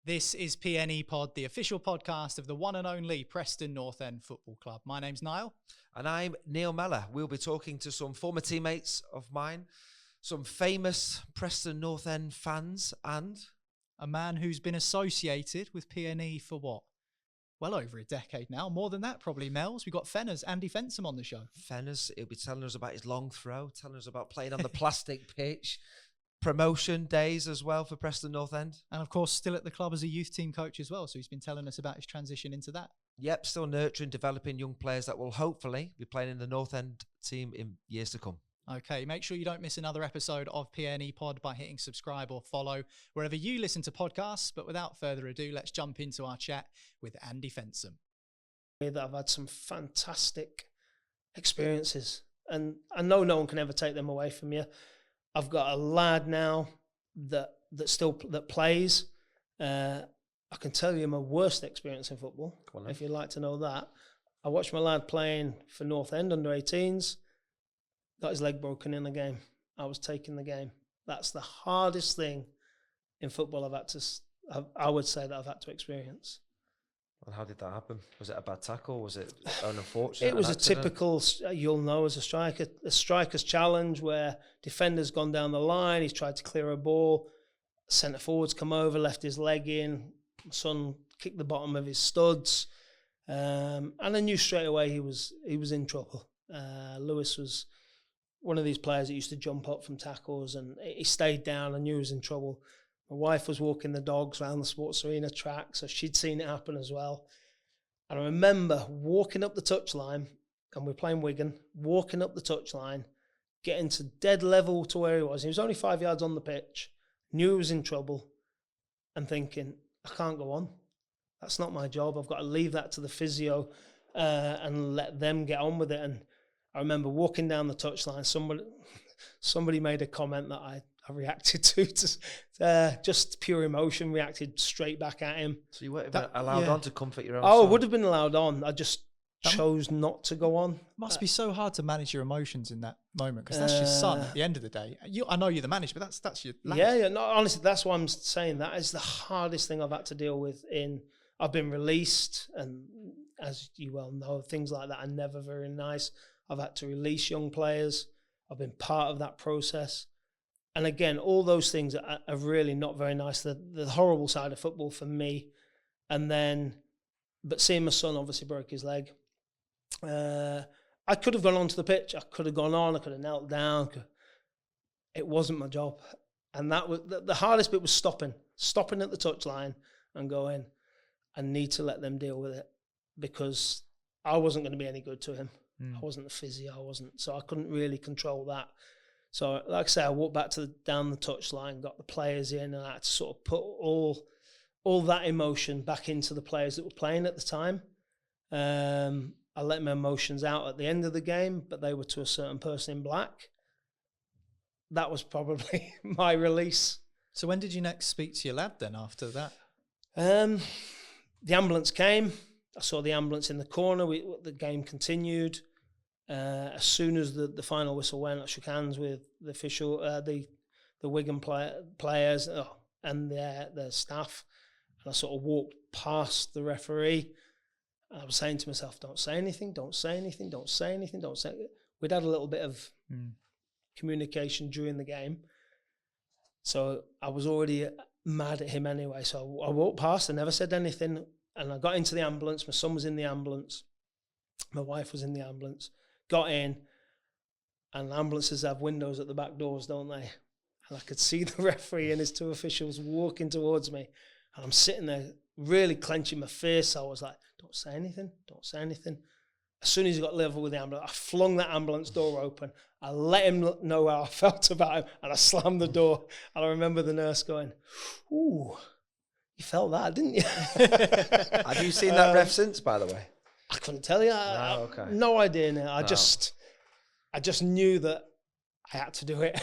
This is PNE Pod, the official podcast of the one and only Preston North End Football Club. My name's Niall. And I'm Neil Mellor. We'll be talking to some former teammates of mine, some famous Preston North End fans, and a man who's been associated with PNE for what? Well over a decade now. More than that, probably, Mel's. We've got Andy Fensome on the show. Fenners, he'll be telling us about his long throw, telling us about playing on the plastic pitch, promotion days as well for Preston North End. And of course, still at the club as a youth team coach as well. So he's been telling us about his transition into that. Yep, still nurturing, developing young players that will hopefully be playing in the North End team in years to come. Okay, make sure you don't miss another episode of PNE Pod by hitting subscribe or follow wherever you listen to podcasts. But without further ado, let's jump into our chat with Andy Fensome. I've had some fantastic experiences, and I know no one can ever take them away from you. I've got a lad now that plays. I can tell you my worst experience in football, if you'd like to know that. I watched my lad playing for North End under 18s. Got his leg broken in the game. I was taking the game. That's the hardest thing in football I would say that I've had to experience. And how did that happen? Was it a bad tackle? Was it unfortunate? It was a typical, you'll know as a striker's challenge where defender's gone down the line, he's tried to clear a ball, centre forward's come over, left his leg in, my son kicked the bottom of his studs, and I knew straight away he was in trouble. Lewis was one of these players that used to jump up from tackles, and he stayed down. I knew he was in trouble. My wife was walking the dogs around the sports arena track, so she'd seen it happen as well. And I remember walking up the touchline, and we're playing Wigan, walking up the touchline, getting to dead level to where he was. He was only 5 yards on the pitch, knew he was in trouble, and thinking, I can't go on. That's not my job. I've got to leave that to the physio and let them get on with it. And I remember walking down the touchline, somebody made a comment that I reacted to just pure emotion, reacted straight back at him. So you weren't allowed on to comfort your own son? I would have been allowed on. I just chose not to go on. Must be so hard to manage your emotions in that moment, because that's your son at the end of the day. I know you're the manager, but that's your lad. Yeah. No, honestly, that's why I'm saying that is the hardest thing I've had to deal with. I've been released, and as you well know, things like that are never very nice. I've had to release young players. I've been part of that process. And again, all those things are really not very nice. The horrible side of football for me. But seeing my son obviously broke his leg. I could have gone onto the pitch. I could have gone on. I could have knelt down. It wasn't my job. And that was the hardest bit was stopping at the touchline and going, I need to let them deal with it, because I wasn't going to be any good to him. I wasn't the physio, so I couldn't really control that. So, like I say, I walked back down the touchline, got the players in, and I had to sort of put all that emotion back into the players that were playing at the time. I let my emotions out at the end of the game, but they were to a certain person in black. That was probably my release. So when did you next speak to your lad then after that? The ambulance came. I saw the ambulance in the corner. The game continued. As soon as the final whistle went, I shook hands with the official, the Wigan players and their staff, and I sort of walked past the referee. And I was saying to myself, "Don't say anything. Don't say anything. Don't say anything. Don't say." We'd had a little bit of communication during the game, so I was already mad at him anyway. So I walked past and never said anything. And I got into the ambulance. My son was in the ambulance. My wife was in the ambulance. Got in, and ambulances have windows at the back doors, don't they? And I could see the referee and his two officials walking towards me. And I'm sitting there really clenching my fist. I was like, don't say anything, don't say anything. As soon as he got level with the ambulance, I flung that ambulance door open. I let him know how I felt about him, and I slammed the door. And I remember the nurse going, ooh, you felt that, didn't you? Have you seen that ref since, by the way? I couldn't tell you. No idea now. I just knew that I had to do it.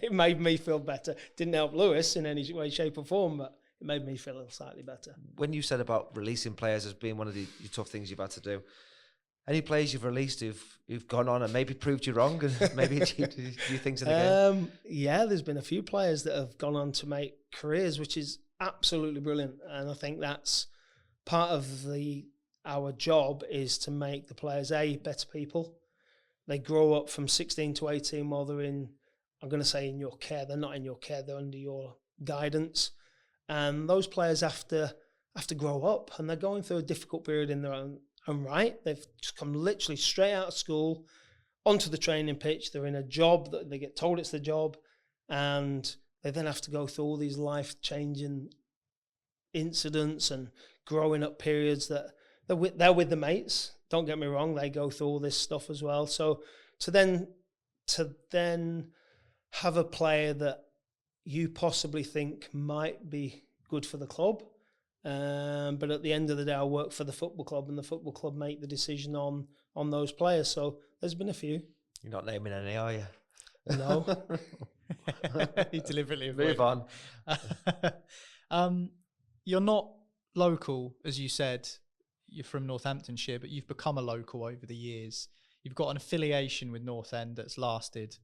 It made me feel better. Didn't help Lewis in any way, shape or form, but it made me feel slightly better. When you said about releasing players as being one of the tough things you've had to do, any players you've released who've gone on and maybe proved you wrong and maybe do things in the game? Yeah, there's been a few players that have gone on to make careers, which is absolutely brilliant. And I think that's part of our job is to make the players, better people. They grow up from 16 to 18 while they're in, I'm going to say in your care. They're not in your care, they're under your guidance. And those players have to grow up, and they're going through a difficult period in their own right. They've just come literally straight out of school onto the training pitch. They're in a job that they get told it's the job, and they then have to go through all these life-changing incidents and growing up periods that they're with the mates. Don't get me wrong, they go through all this stuff as well. So to then have a player that you possibly think might be good for the club, but at the end of the day, I work for the football club, and the football club make the decision on those players. So there's been a few. You're not naming any, are you? No. You deliberately Move on. You're not local, as you said. You're from Northamptonshire, but you've become a local over the years. You've got an affiliation with North End that's lasted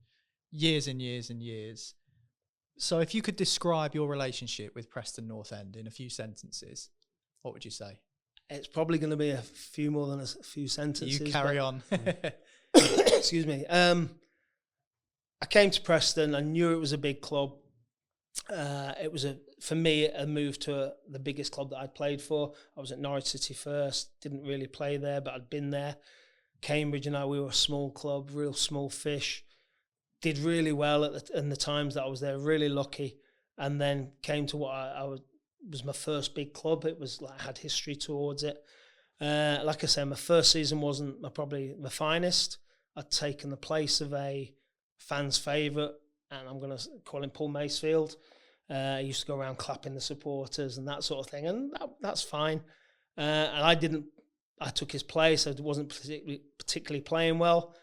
years and years and years. So if you could describe your relationship with Preston North End in a few sentences, what would you say? It's probably going to be a few more than a few sentences. You carry on. Excuse me. I came to Preston. I knew it was a big club. It was for me a move to the biggest club that I'd played for. I was at Norwich City first. Didn't really play there, but I'd been there. Cambridge and we were a small club, real small fish. Did really well in the times that I was there. Really lucky, and then came to what was my first big club. It was like I had history towards it. Like I said, my first season wasn't probably the finest. I'd taken the place of a fan's favourite, and I'm going to call him Paul Macefield. He used to go around clapping the supporters and that sort of thing, and that's fine. And I took his place. I wasn't particularly playing well.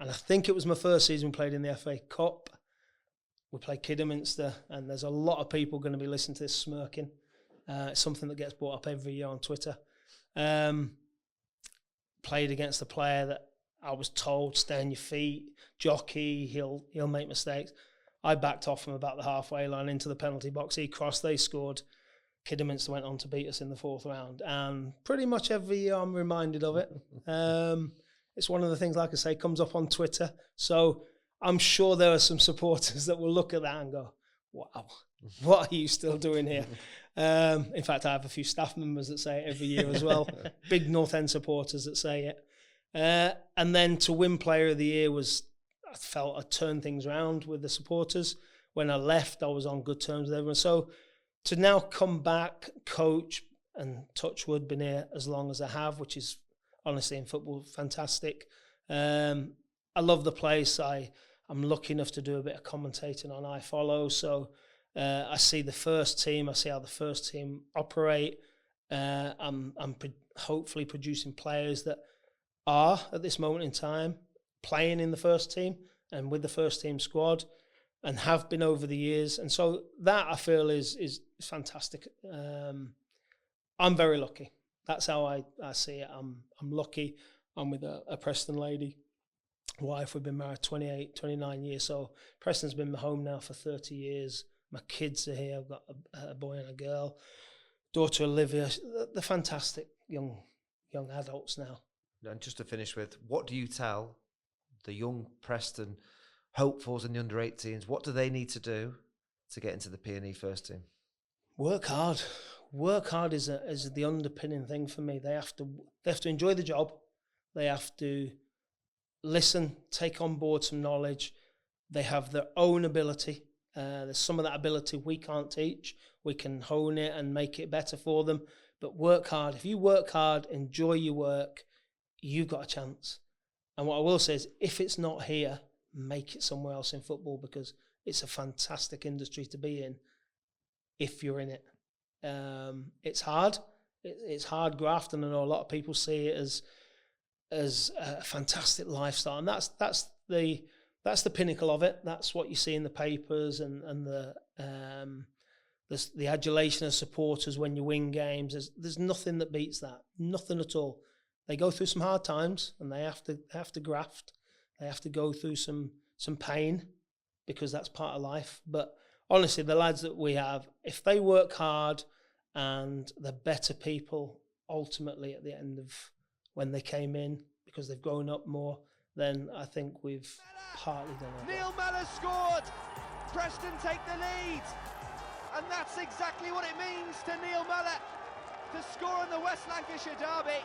And I think it was my first season we played in the FA Cup. We played Kidderminster, and there's a lot of people going to be listening to this smirking. It's something that gets brought up every year on Twitter. Played against a player that I was told, stay on your feet, jockey, he'll make mistakes. I backed off from about the halfway line into the penalty box. He crossed, they scored. Kidderminster went on to beat us in the fourth round. And pretty much every year I'm reminded of it. It's one of the things, like I say, comes up on Twitter. So I'm sure there are some supporters that will look at that and go, wow, what are you still doing here? In fact, I have a few staff members that say it every year as well. Big North End supporters that say it. And then to win Player of the Year I felt I turned things around with the supporters. When I left, I was on good terms with everyone. So to now come back, coach, and touch wood, been here as long as I have, which is honestly in football fantastic. I love the place. I'm lucky enough to do a bit of commentating on iFollow. So I see the first team. I see how the first team operate. I'm hopefully producing players that are, at this moment in time, playing in the first team and with the first team squad, and have been over the years. And so that I feel is fantastic. I'm very lucky. That's how I see it. I'm lucky. I'm with a Preston lady, wife. We've been married 28, 29 years. So Preston's been my home now for 30 years. My kids are here. I've got a boy and a girl. Daughter Olivia. They're fantastic young adults now. And just to finish with, what do you tell the young Preston hopefuls and the under-18s? What do they need to do to get into the PNE first team? Work hard. Work hard is the underpinning thing for me. They have to enjoy the job. They have to listen, take on board some knowledge. They have their own ability. There's some of that ability we can't teach. We can hone it and make it better for them. But work hard. If you work hard, enjoy your work, you've got a chance. And what I will say is, if it's not here, make it somewhere else in football, because it's a fantastic industry to be in if you're in it. It's hard. It's hard graft, and I know a lot of people see it as a fantastic lifestyle, and that's the pinnacle of it. That's what you see in the papers and the adulation of supporters when you win games. There's nothing that beats that. Nothing at all. They go through some hard times, and they have to graft. They have to go through some pain, because that's part of life. But honestly, the lads that we have, if they work hard and they're better people ultimately at the end of when they came in because they've grown up more, then I think we've partly done it. Neil Mellor scored. Preston take the lead. And that's exactly what it means to Neil Mellor to score in the West Lancashire derby.